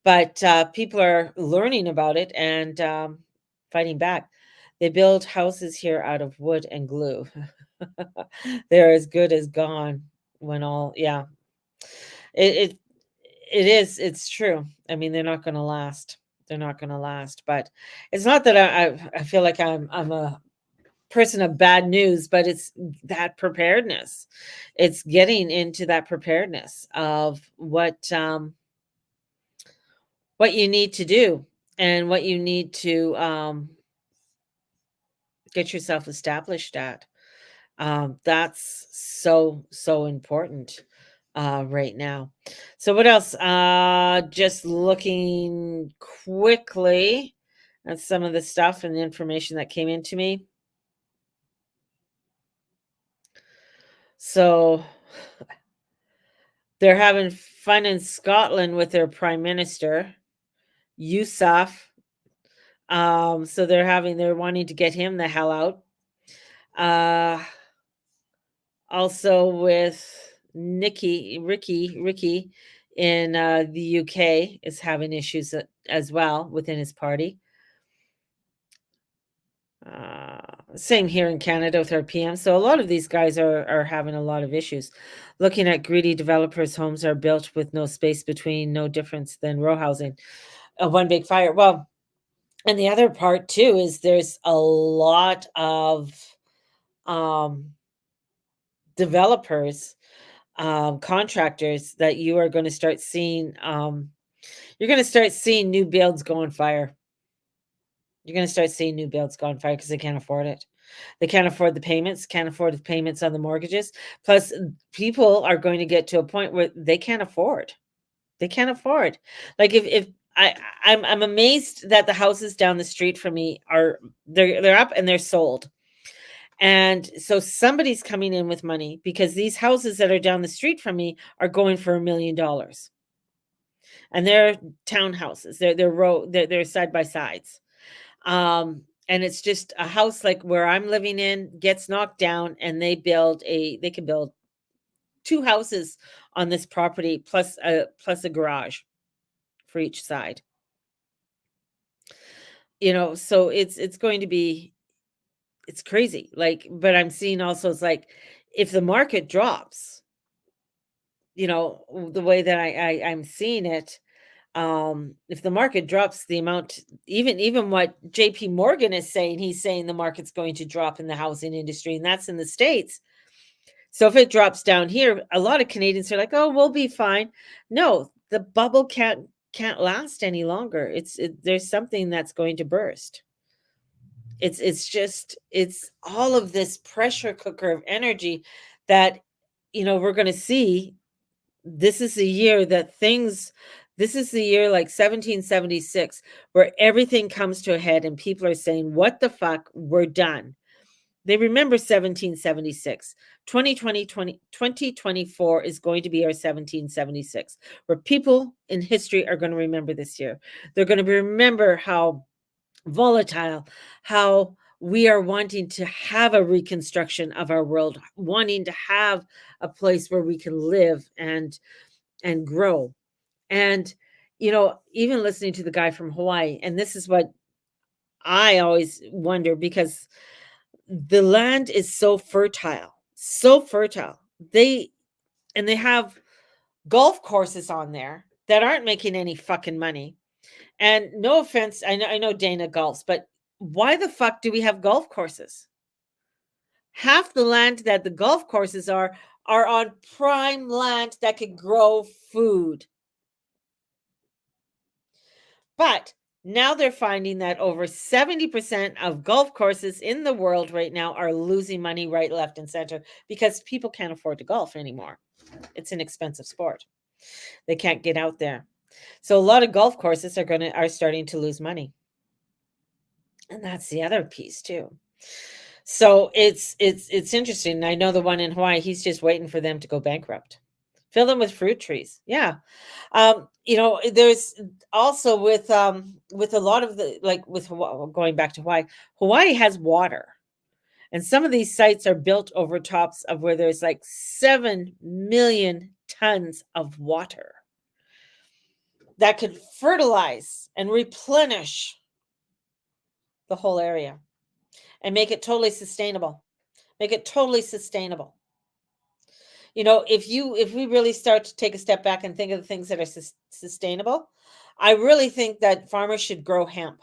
But people are learning about it and fighting back. They build houses here out of wood and glue. They're as good as gone when all, yeah. It it's true. I mean, they're not gonna last. They're not gonna last. But it's not that I feel like I'm a person of bad news, but it's that preparedness. It's getting into that preparedness of what you need to do and what you need to get yourself established at. That's so important right now. So what else? Just looking quickly at some of the stuff and the information that came into me. So they're having fun in Scotland with their prime minister, Yusuf. So they're wanting to get him the hell out. Uh, Also with Ricky in the UK is having issues as well within his party. Same here in Canada with our PM. So a lot of these guys are having a lot of issues. Looking at greedy developers, homes are built with no space between, no difference than row housing. One big fire. Well, and the other part too is there's a lot of um, developers, contractors that you are going to start seeing. You're going to start seeing new builds go on fire. You're going to start seeing new builds go on fire because they can't afford it. They can't afford the payments, can't afford the payments on the mortgages. Plus, people are going to get to a point where they can't afford. They can't afford. Like if I'm amazed that the houses down the street from me they're up and they're sold. And so somebody's coming in with money because these houses that are down the street from me are going for $1 million. And they're townhouses. They're side by sides. And it's just a house like where I'm living in gets knocked down and they can build two houses on this property plus a garage for each side. So it's going to be it's crazy. Like, but I'm seeing also it's like if the market drops, the way that I'm seeing it, if the market drops the amount, even what JP Morgan is saying, he's saying the market's going to drop in the housing industry, and that's in the States. So if it drops down here, a lot of Canadians are like, "Oh, we'll be fine." No, the bubble can't last any longer. There's something that's going to burst. It's all of this pressure cooker of energy that we're going to see. This is the year that things this is the year like 1776 where everything comes to a head and people are saying, "What the fuck? We're done." They remember 1776. 2024 is going to be our 1776, where people in history are going to remember this year. They're going to remember how volatile, how we are wanting to have a reconstruction of our world, wanting to have a place where we can live and grow. And even listening to the guy from Hawaii, and this is what I always wonder, because the land is so fertile, so fertile. They have golf courses on there that aren't making any fucking money. And no offense, I know Dana golfs, but why the fuck do we have golf courses? Half the land that the golf courses are on prime land that could grow food. But now they're finding that over 70% of golf courses in the world right now are losing money right, left, and center because people can't afford to golf anymore. It's an expensive sport. They can't get out there. So a lot of golf courses are starting to lose money. And that's the other piece too. So it's interesting. I know the one in Hawaii, he's just waiting for them to go bankrupt. Fill them with fruit trees. Yeah. There's also with a lot of the, like with going back to Hawaii, Hawaii has water. And some of these sites are built over tops of where there's like 7 million tons of water that could fertilize and replenish the whole area and make it totally sustainable. Make it totally sustainable. If we really start to take a step back and think of the things that are sustainable, I really think that farmers should grow hemp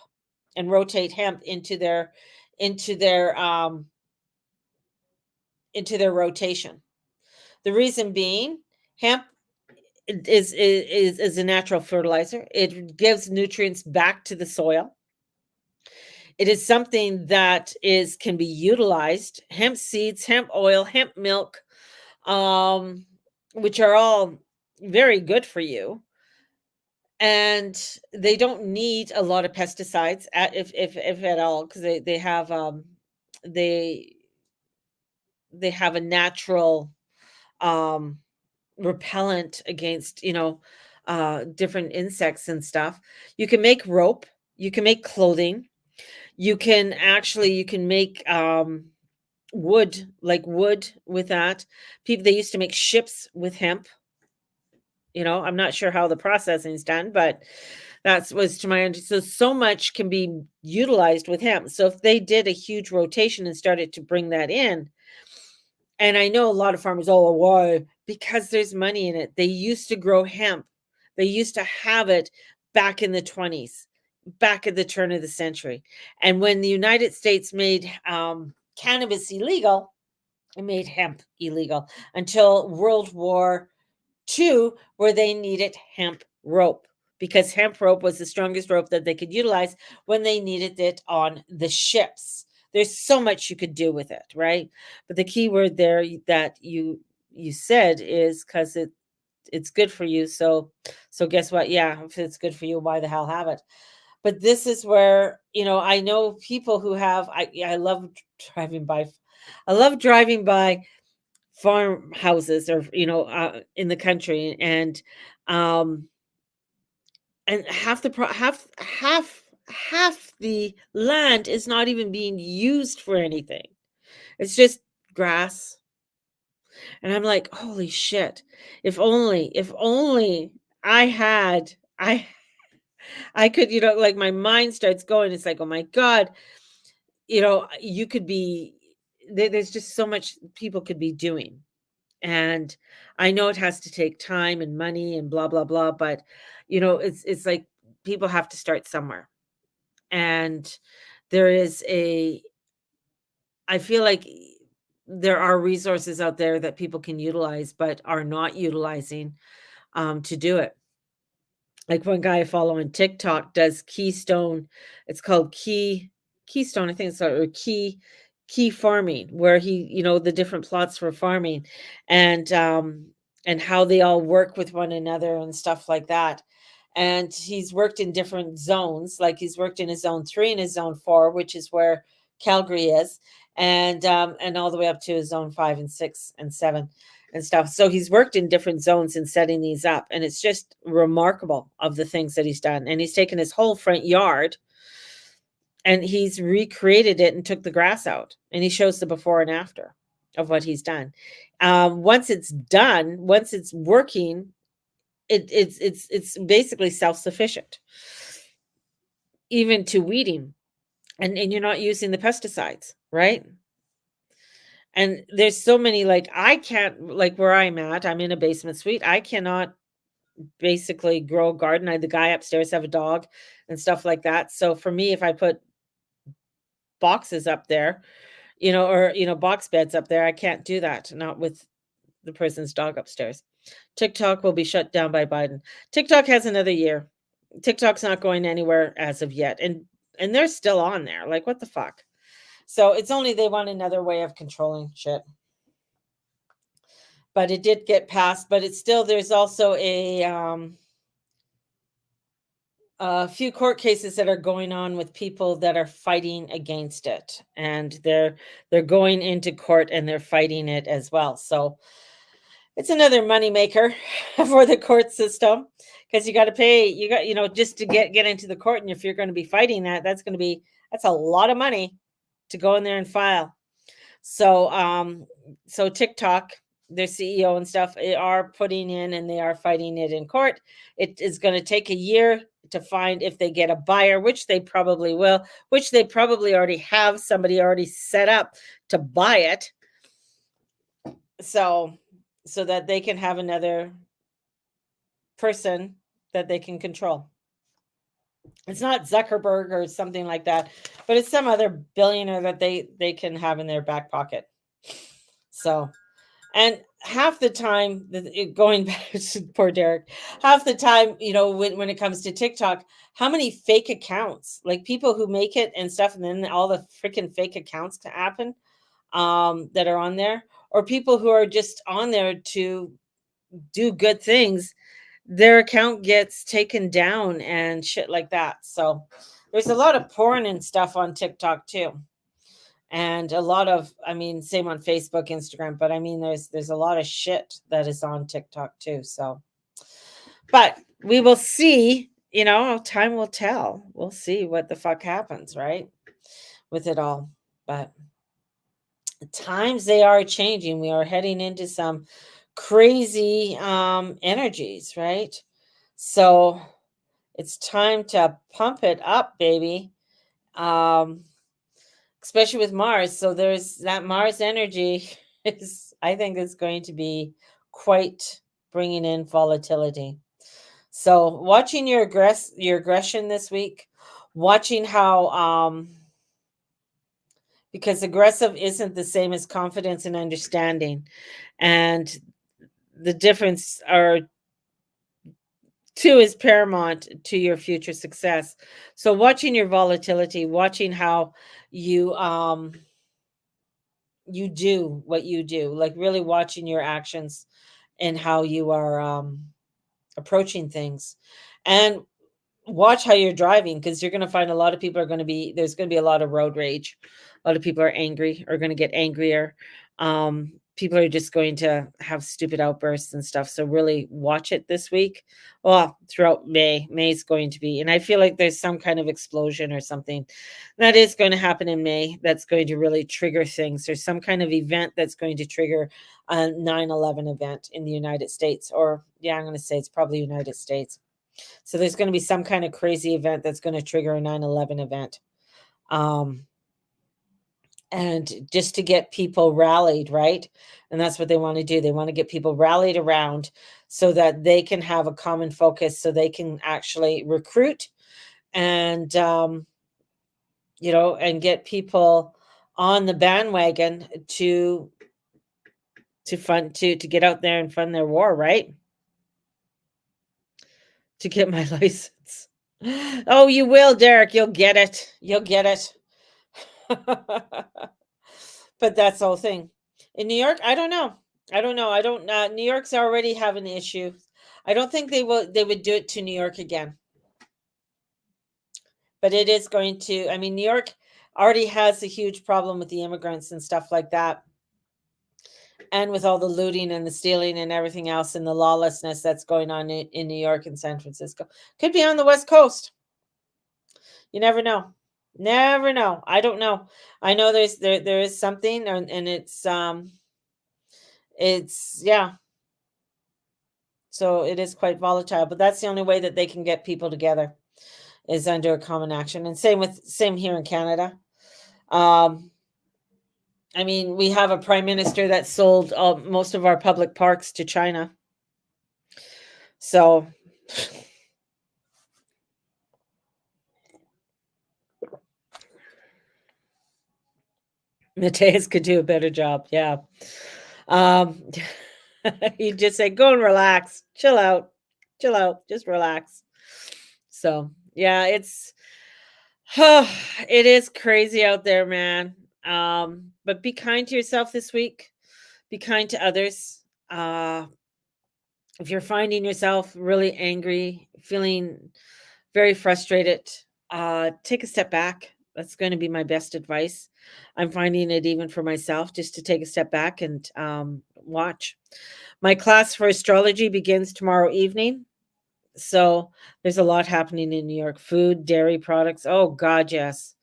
and rotate hemp into their um into their rotation. The reason being, hemp is a natural fertilizer. It gives nutrients back to the soil. It is something that is can be utilized. Hemp seeds, hemp oil, hemp milk, um, which are all very good for you, and they don't need a lot of pesticides, if at all, because they they have a natural um repellent against different insects and stuff. You can make rope, you can make clothing, you can make wood with that. People, they used to make ships with hemp. I'm not sure how the processing is done, but that's was to my understanding. So much can be utilized with hemp. So if they did a huge rotation and started to bring that in, and I know a lot of farmers, oh, why? Because there's money in it. They used to grow hemp. They used to have it back in the 20s, back at the turn of the century. And when the United States made cannabis illegal, it made hemp illegal until World War II, where they needed hemp rope, because hemp rope was the strongest rope that they could utilize when they needed it on the ships. There's so much you could do with it, right? But the key word there that you said is because it's good for you. So guess what? Yeah, if it's good for you, why the hell have it? But this is where I know people who have. I love driving by. I love driving by farmhouses, or in the country, um and half the land is not even being used for anything. It's just grass. And I'm like, holy shit, if only I had I could, like, my mind starts going. It's like, oh my god, you could be there's just so much people could be doing. And I know it has to take time and money and blah blah blah, but it's like people have to start somewhere. And there is a I feel like there are resources out there that people can utilize, but are not utilizing, to do it. Like one guy I follow on TikTok does Keystone. It's called Keystone, I think it's or Key Farming, where he, the different plots for farming and and how they all work with one another and stuff like that. And he's worked in different zones, like he's worked in a zone 3 and a zone 4, which is where Calgary is, and all the way up to a zone 5 and 6 and 7 and stuff. So he's worked in different zones and setting these up, and it's just remarkable of the things that he's done. And he's taken his whole front yard and he's recreated it and took the grass out, and he shows the before and after of what he's done. Once it's done, once it's working, it's basically self-sufficient, even to weeding, and you're not using the pesticides, right? And there's so many, like, I can't, like, where I'm at, I'm in a basement suite. I cannot basically grow a garden. The guy upstairs have a dog and stuff like that. So for me, if I put boxes up there, or box beds up there, I can't do that. Not with the person's dog upstairs. TikTok will be shut down by Biden. TikTok has another year. TikTok's not going anywhere as of yet, and they're still on there. Like, what the fuck? So it's only they want another way of controlling shit. But it did get passed, but it's still, there's also a few court cases that are going on with people that are fighting against it, and they're going into court and they're fighting it as well. So it's another moneymaker for the court system, because you got to pay, just to get into the court. And if you're going to be fighting that, that's a lot of money to go in there and file. So TikTok, their CEO and stuff, are putting in, and they are fighting it in court. It is going to take a year to find if they get a buyer, which they probably will, which they probably already have somebody already set up to buy it. So that they can have another person that they can control. It's not Zuckerberg or something like that, but it's some other billionaire that they can have in their back pocket. So, and half the time, going back to poor Derek, half the time, when it comes to TikTok, how many fake accounts, like people who make it and stuff, and then all the freaking fake accounts to happen, that are on there, or people who are just on there to do good things, their account gets taken down and shit like that. So there's a lot of porn and stuff on TikTok too. And a lot of, same on Facebook, Instagram, but there's a lot of shit that is on TikTok too. So, but we will see, time will tell. We'll see what the fuck happens, right? With it all. But times, they are changing. We are heading into some crazy energies, right? So it's time to pump it up, baby. Especially with Mars. So there's that Mars energy I think is going to be quite bringing in volatility. So watching your aggression this week, watching how because aggressive isn't the same as confidence and understanding, and the difference are two is paramount to your future success. So watching your volatility, watching how you you do what you do, like really watching your actions and how you are approaching things, and watch how you're driving, because you're going to find a lot of people there's going to be a lot of road rage. A lot of people are angry, or going to get angrier. People are just going to have stupid outbursts and stuff. So really watch it this week. Well, throughout May is going to be, and I feel like there's some kind of explosion or something that is going to happen in May that's going to really trigger things. There's some kind of event that's going to trigger a 9/11 event in the United States, or I'm going to say it's probably United States. So there's going to be some kind of crazy event that's going to trigger a 9/11 event. And just to get people rallied, right? And that's what they want to do. They want to get people rallied around so that they can have a common focus, so they can actually recruit and, and get people on the bandwagon to get out there and fund their war, right? To get my license. Oh, you will, Derek. You'll get it. You'll get it. But that's the whole thing. In New York, I don't know. I don't know. I don't New York's already having issues. I don't think they would do it to New York again. But it is going to, I mean, New York already has a huge problem with the immigrants and stuff like that. And with all the looting and the stealing and everything else and the lawlessness that's going on in New York and San Francisco. Could be on the West Coast. You never know. Never know. I don't know. I know there is something, and it's yeah. So it is quite volatile, but that's the only way that they can get people together is under a common action. And same here in Canada. I mean, we have a prime minister that sold most of our public parks to China. So Mateus could do a better job. Yeah. You just say, go and relax, chill out, just relax. So yeah, it is crazy out there, man. But be kind to yourself this week. Be kind to others. If you're finding yourself really angry, feeling very frustrated, take a step back. That's going to be my best advice. I'm finding it even for myself just to take a step back and watch. My class for astrology begins tomorrow evening. So there's a lot happening in New York. Food, dairy products. Oh, God, yes.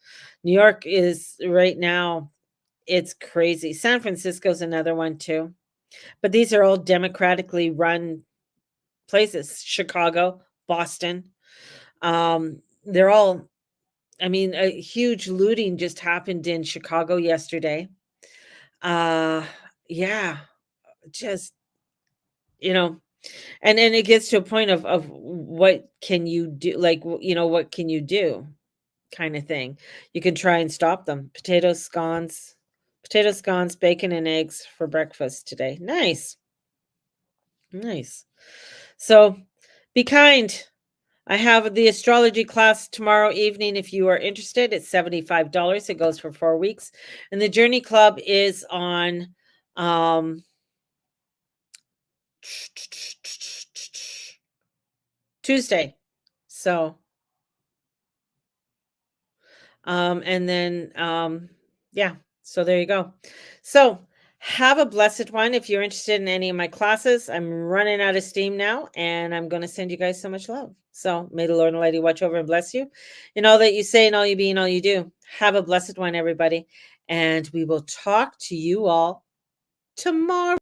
New York is right now, it's crazy. San Francisco's another one too. But these are all democratically run places. Chicago, Boston. They're all, I mean, a huge looting just happened in Chicago yesterday. Yeah, just, you know, and it gets to a point of what can you do? Like, what can you do? Kind of thing. You can try and stop them. Potato scones, bacon and eggs for breakfast today. Nice. Nice. So be kind. I have the astrology class tomorrow evening. If you are interested, it's $75. It goes for 4 weeks. And the Journey Club is on Tuesday. So, and then, yeah, so there you go. So have a blessed one. If you're interested in any of my classes, I'm running out of steam now, and I'm going to send you guys so much love. So may the Lord Almighty watch over and bless you in all that you say and all you be and all you do. Have a blessed one, everybody. And we will talk to you all tomorrow.